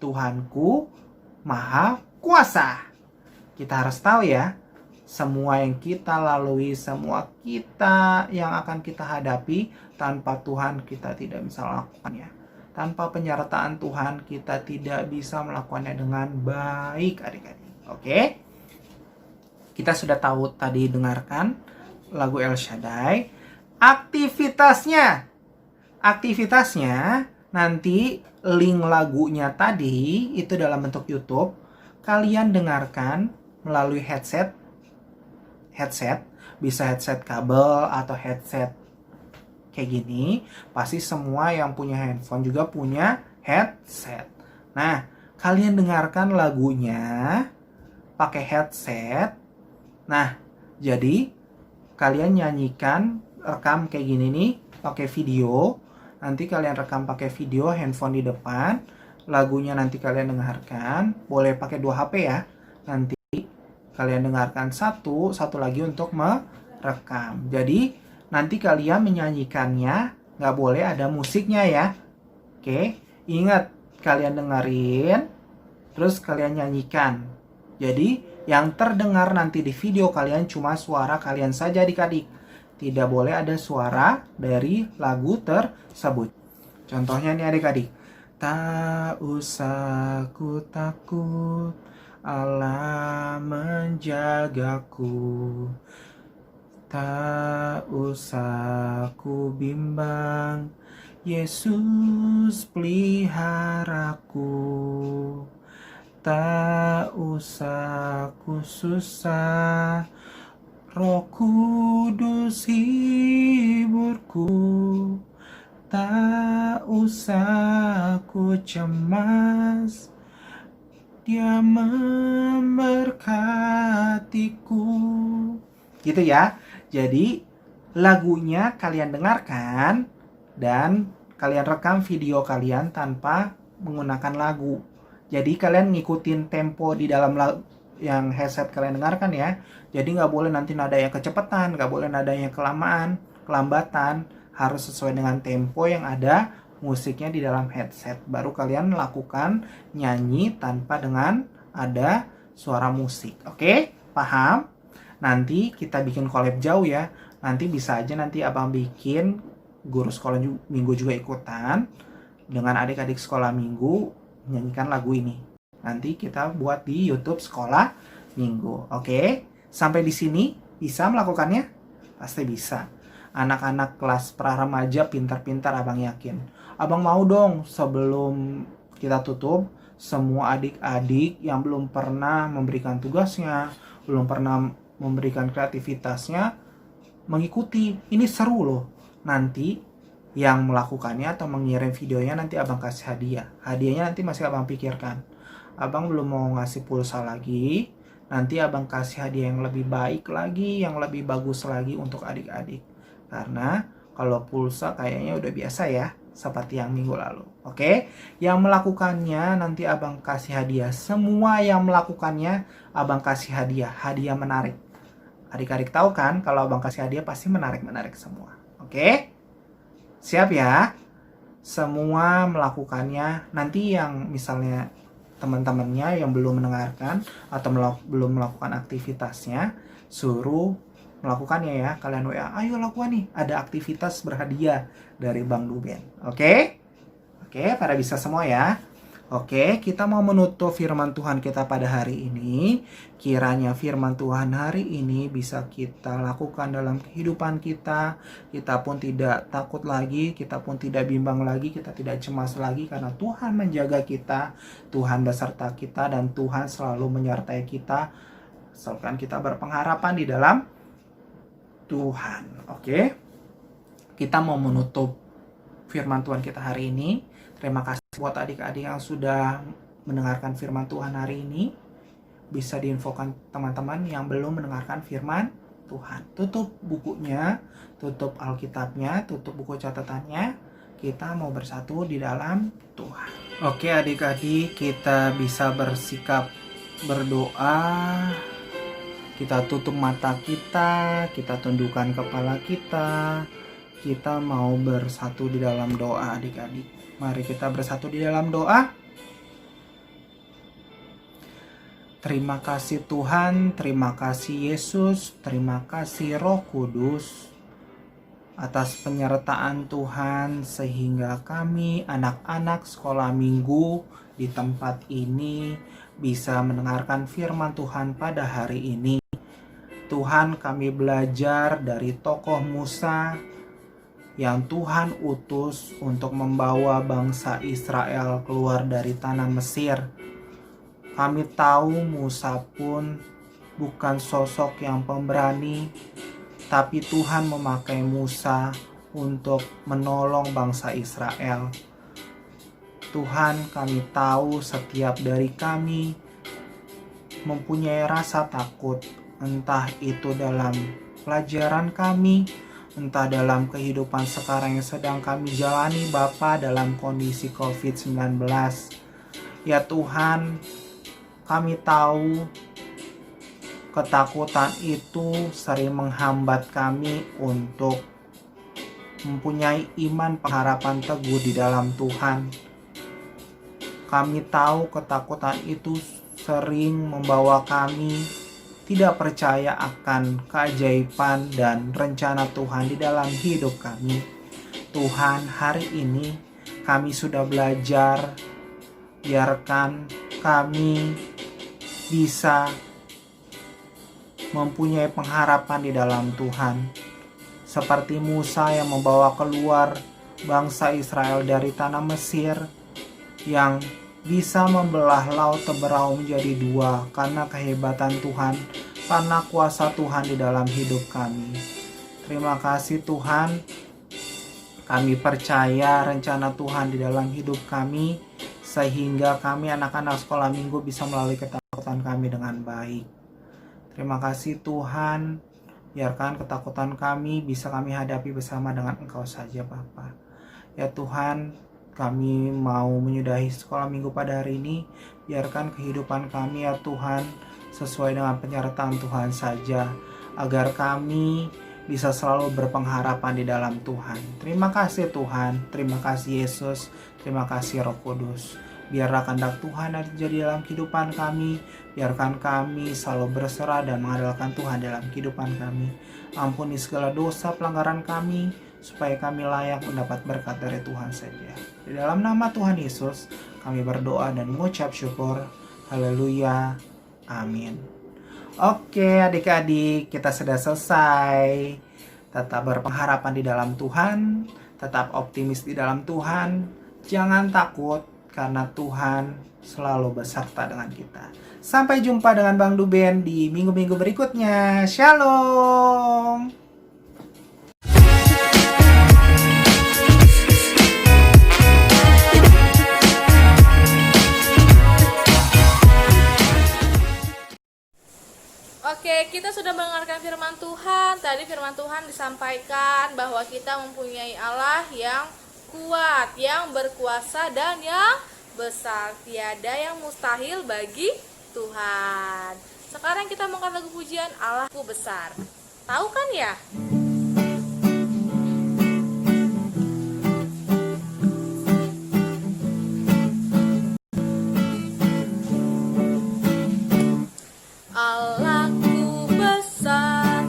Tuhanku maha kuasa. Kita harus tahu ya, semua yang kita lalui, semua kita yang akan kita hadapi, tanpa Tuhan kita tidak bisa melakukannya. Tanpa penyertaan Tuhan kita tidak bisa melakukannya dengan baik adik-adik. Oke? Kita sudah tahu tadi dengarkan lagu El Shaddai. Aktivitasnya nanti link lagunya tadi itu dalam bentuk YouTube. Kalian dengarkan melalui headset. bisa headset kabel atau headset kayak gini. Pasti semua yang punya handphone juga punya headset. Nah, kalian dengarkan lagunya pakai headset. Nah, jadi kalian nyanyikan, rekam kayak gini nih, pakai video. Nanti kalian rekam pakai video, handphone di depan. Lagunya nanti kalian dengarkan. Boleh pakai 2 HP ya. Nanti kalian dengarkan satu lagi untuk merekam. Jadi nanti kalian menyanyikannya, nggak boleh ada musiknya ya. Oke, ingat kalian dengerin, terus kalian nyanyikan. Jadi yang terdengar nanti di video kalian cuma suara kalian saja adik-adik. Tidak boleh ada suara dari lagu tersebut. Contohnya nih adik-adik. Tak usah ku takut, Allah menjagaku. Tak usah ku bimbang, Yesus peliharaku. Tak usah ku susah, Roh Kudus hiburku. Tak usah ku cemas, Dia memberkatiku. Gitu ya. Jadi lagunya kalian dengarkan dan kalian rekam video kalian tanpa menggunakan lagu. Jadi kalian ngikutin tempo di dalam yang headset kalian dengarkan ya. Jadi nggak boleh nanti nada yang kecepatan, nggak boleh nada yang kelambatan. Harus sesuai dengan tempo yang ada musiknya di dalam headset. Baru kalian lakukan nyanyi tanpa dengan ada suara musik. Oke? Paham? Nanti kita bikin collab jauh ya. Nanti bisa aja nanti abang bikin guru sekolah minggu juga ikutan. Dengan adik-adik sekolah minggu nyanyikan lagu ini. Nanti kita buat di YouTube sekolah minggu. Oke? Sampai di sini bisa melakukannya? Pasti bisa. Anak-anak kelas pra-remaja pintar-pintar abang yakin. Abang mau dong sebelum kita tutup, semua adik-adik yang belum pernah memberikan tugasnya, belum pernah memberikan kreativitasnya, mengikuti. Ini seru loh. Nanti yang melakukannya atau mengirim videonya nanti abang kasih hadiah. Hadiahnya nanti masih abang pikirkan. Abang belum mau ngasih pulsa lagi. Nanti abang kasih hadiah yang lebih baik lagi, yang lebih bagus lagi untuk adik-adik. Karena kalau pulsa kayaknya udah biasa ya, seperti yang minggu lalu. Oke? Yang melakukannya nanti abang kasih hadiah. Semua yang melakukannya abang kasih hadiah. Hadiah menarik. Adik-adik tahu kan kalau abang kasih hadiah pasti menarik-menarik semua. Oke? Siap ya? Semua melakukannya. Nanti yang misalnya teman-temannya yang belum mendengarkan atau belum melakukan aktivitasnya, suruh melakukannya ya. Kalian WA, ayo lakukan nih, ada aktivitas berhadiah dari Bang Duben. Oke? Oke, pada bisa semua ya. Oke, kita mau menutup firman Tuhan kita pada hari ini. Kiranya firman Tuhan hari ini bisa kita lakukan dalam kehidupan kita. Kita pun tidak takut lagi, kita pun tidak bimbang lagi, kita tidak cemas lagi. Karena Tuhan menjaga kita, Tuhan beserta kita, dan Tuhan selalu menyertai kita. Asalkan kita berpengharapan di dalam Tuhan. Oke, kita mau menutup firman Tuhan kita hari ini. Terima kasih buat adik-adik yang sudah mendengarkan firman Tuhan hari ini. Bisa diinfokan teman-teman yang belum mendengarkan firman Tuhan. Tutup bukunya, tutup Alkitabnya, tutup buku catatannya. Kita mau bersatu di dalam Tuhan. Oke adik-adik, kita bisa bersikap berdoa. Kita tutup mata kita tundukkan kepala kita. Kita mau bersatu di dalam doa adik-adik. Mari kita bersatu di dalam doa. Terima kasih Tuhan, terima kasih Yesus, terima kasih Roh Kudus atas penyertaan Tuhan sehingga kami anak-anak sekolah minggu di tempat ini bisa mendengarkan firman Tuhan pada hari ini. Tuhan, kami belajar dari tokoh Musa yang Tuhan utus untuk membawa bangsa Israel keluar dari tanah Mesir. Kami tahu Musa pun bukan sosok yang pemberani, tapi Tuhan memakai Musa untuk menolong bangsa Israel. Tuhan, kami tahu setiap dari kami mempunyai rasa takut, entah itu dalam pelajaran kami, entah dalam kehidupan sekarang yang sedang kami jalani Bapa dalam kondisi COVID-19. Ya Tuhan, kami tahu ketakutan itu sering menghambat kami untuk mempunyai iman pengharapan teguh di dalam Tuhan. Kami tahu ketakutan itu sering membawa kami tidak percaya akan keajaiban dan rencana Tuhan di dalam hidup kami. Tuhan, hari ini kami sudah belajar, biarkan kami bisa mempunyai pengharapan di dalam Tuhan. Seperti Musa yang membawa keluar bangsa Israel dari tanah Mesir, yang bisa membelah laut Teberau menjadi dua karena kehebatan Tuhan, karena kuasa Tuhan di dalam hidup kami. Terima kasih Tuhan, kami percaya rencana Tuhan di dalam hidup kami, sehingga kami anak-anak sekolah minggu bisa melalui ketakutan kami dengan baik. Terima kasih Tuhan, biarkan ketakutan kami bisa kami hadapi bersama dengan Engkau saja Bapa. Ya Tuhan, kami mau menyudahi sekolah minggu pada hari ini. Biarkan kehidupan kami ya Tuhan sesuai dengan penyertaan Tuhan saja, agar kami bisa selalu berpengharapan di dalam Tuhan. Terima kasih Tuhan, terima kasih Yesus, terima kasih Roh Kudus. Biarlah kehendak Tuhan yang terjadi dalam kehidupan kami. Biarkan kami selalu berserah dan mengandalkan Tuhan dalam kehidupan kami. Ampuni segala dosa pelanggaran kami, supaya kami layak mendapat berkat dari Tuhan saja. Di dalam nama Tuhan Yesus, kami berdoa dan mengucap syukur. Haleluya. Amin. Oke adik-adik, kita sudah selesai. Tetap berpengharapan di dalam Tuhan, tetap optimis di dalam Tuhan. Jangan takut, karena Tuhan selalu beserta dengan kita. Sampai jumpa dengan Bang Duben di minggu-minggu berikutnya. Shalom. Oke, kita sudah mendengarkan firman Tuhan. Tadi firman Tuhan disampaikan bahwa kita mempunyai Allah yang kuat, yang berkuasa, dan yang besar. Tiada yang mustahil bagi Tuhan. Sekarang kita mau lagu pujian Allahku besar. Tahu kan ya? Allahku besar,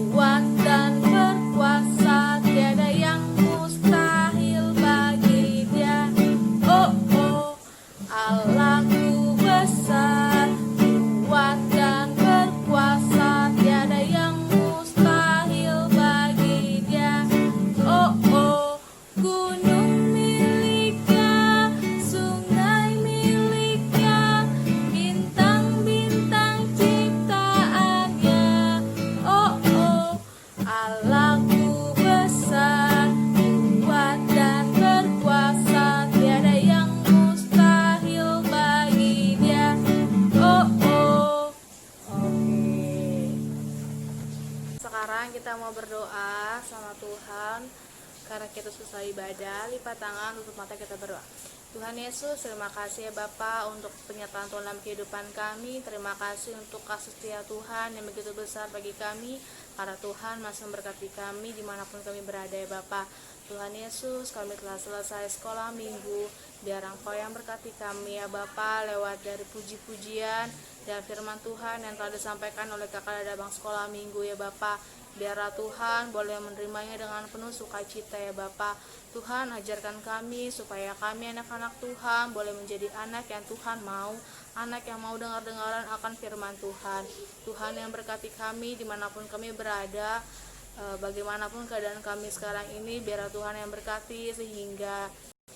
kuat dan berkuasa, tiada yang mustahil bagi Dia. Oh oh, Allahku besar, kuat dan berkuasa, tiada yang mustahil bagi Dia. Oh oh, gunung miliknya, sungai miliknya, bintang-bintang ciptaannya. Oh oh, Allahku besar, kuat dan berkuasa, tiada yang mustahil bagi Dia. Oh oh. Oke. Sekarang kita mau berdoa sama Tuhan. Karena kita selesai ibadah, lipat tangan, tutup mata, kita berdoa. Tuhan Yesus, terima kasih ya Bapa untuk penyertaan Tuhan dalam kehidupan kami. Terima kasih untuk kasih setia Tuhan yang begitu besar bagi kami. Karena Tuhan masih memberkati kami dimanapun kami berada ya Bapa. Tuhan Yesus, kami telah selesai sekolah minggu. Biar Engkau yang berkati kami ya Bapa, lewat dari puji-pujian dan firman Tuhan yang telah disampaikan oleh kakak dan abang sekolah minggu ya Bapa. Biarlah Tuhan boleh menerimanya dengan penuh sukacita ya Bapa. Tuhan ajarkan kami supaya kami anak-anak Tuhan boleh menjadi anak yang Tuhan mau, anak yang mau dengar-dengaran akan firman Tuhan. Tuhan yang berkati kami dimanapun kami berada, bagaimanapun keadaan kami sekarang ini, biarlah Tuhan yang berkati sehingga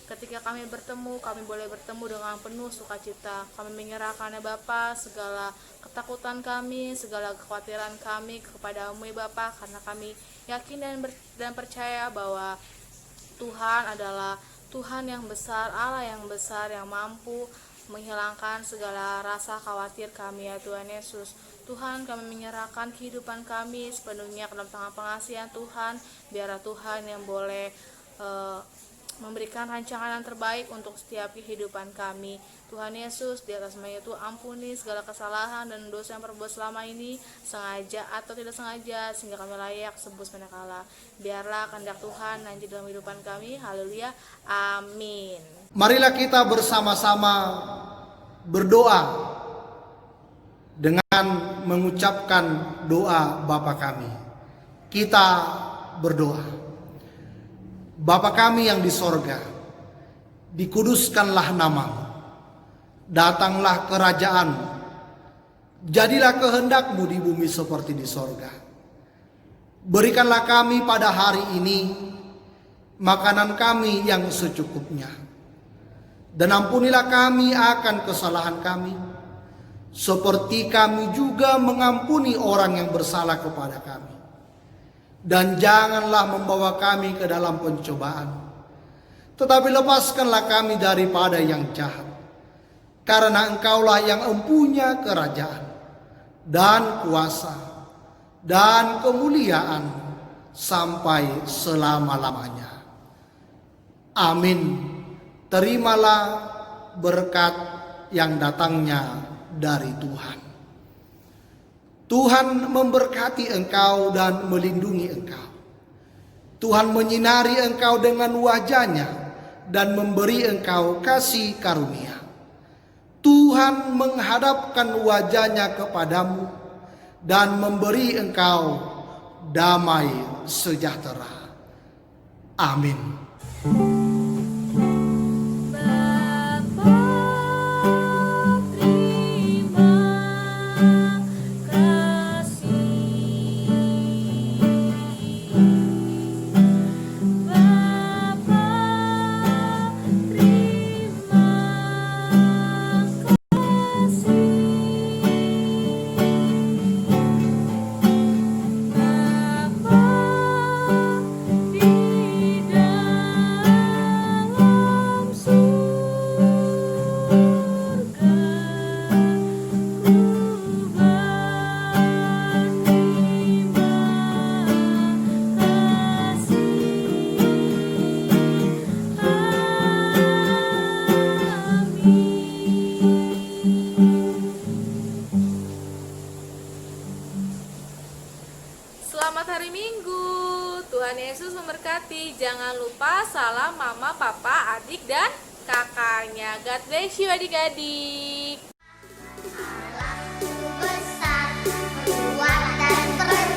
Ketika kami bertemu, kami boleh bertemu dengan penuh sukacita. Kami menyerahkan ya Bapa segala ketakutan kami, segala kekhawatiran kami kepada-Mu ya Bapa, karena kami yakin dan percaya bahwa Tuhan adalah Tuhan yang besar, Allah yang besar, yang mampu menghilangkan segala rasa khawatir kami ya Tuhan Yesus. Tuhan, kami menyerahkan kehidupan kami sepenuhnya ke dalam tangan pengasihan Tuhan. Biarlah Tuhan yang boleh memberikan rancangan yang terbaik untuk setiap kehidupan kami. Tuhan Yesus, di atas semuanya itu ampuni segala kesalahan dan dosa yang perbuat selama ini, sengaja atau tidak sengaja, sehingga kami layak sembuh manakala. Biarlah kehendak Tuhan nanti dalam kehidupan kami. Haleluya. Amin. Marilah kita bersama-sama berdoa dengan mengucapkan doa Bapa kami. Kita berdoa. Bapa kami yang di sorga, dikuduskanlah namamu, datanglah kerajaan-Mu, jadilah kehendak-Mu di bumi seperti di sorga. Berikanlah kami pada hari ini makanan kami yang secukupnya, dan ampunilah kami akan kesalahan kami, seperti kami juga mengampuni orang yang bersalah kepada kami. Dan janganlah membawa kami ke dalam pencobaan, tetapi lepaskanlah kami daripada yang jahat. Karena Engkaulah yang mempunyai kerajaan dan kuasa dan kemuliaan sampai selama-lamanya. Amin. Terimalah berkat yang datangnya dari Tuhan. Tuhan memberkati engkau dan melindungi engkau. Tuhan menyinari engkau dengan wajah-Nya dan memberi engkau kasih karunia. Tuhan menghadapkan wajah-Nya kepadamu dan memberi engkau damai sejahtera. Amin. Selamat hari Minggu. Tuhan Yesus memberkati. Jangan lupa salam mama, papa, adik, dan kakaknya. God bless you adik-adik. Allahku besar, kuat dan perkasa.